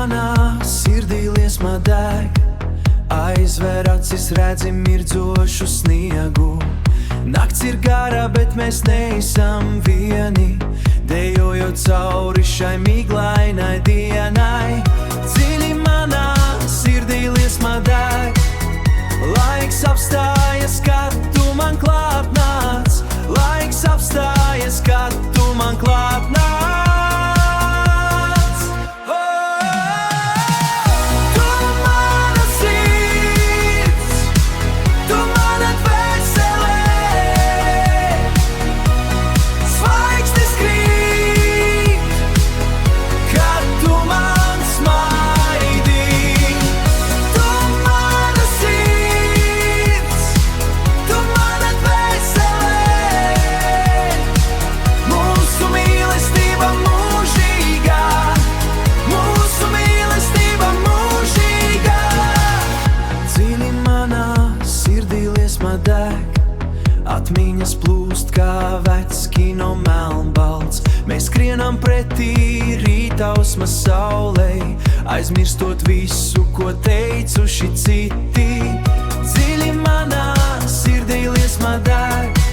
manā sirdī liesma deg, aizver acis, redzi mirdzošu sniegu. Nakts ir gara, bet mēs neesam vieni, dejojot cauri šai miglainai dienai. Dziļi manā sirdī liesma deg, laiks apstājas, kad tu man klāt nāc. Laiks apstājas, kad tu man klāt nāc. Atmiņas plūst kā vecs kino melnbalts. Mēs skrienam pretī rītausmas saulei, aizmirstot visu, ko teicuši citi. Dziļi manā sirdī liesma deg,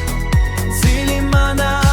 dziļi manā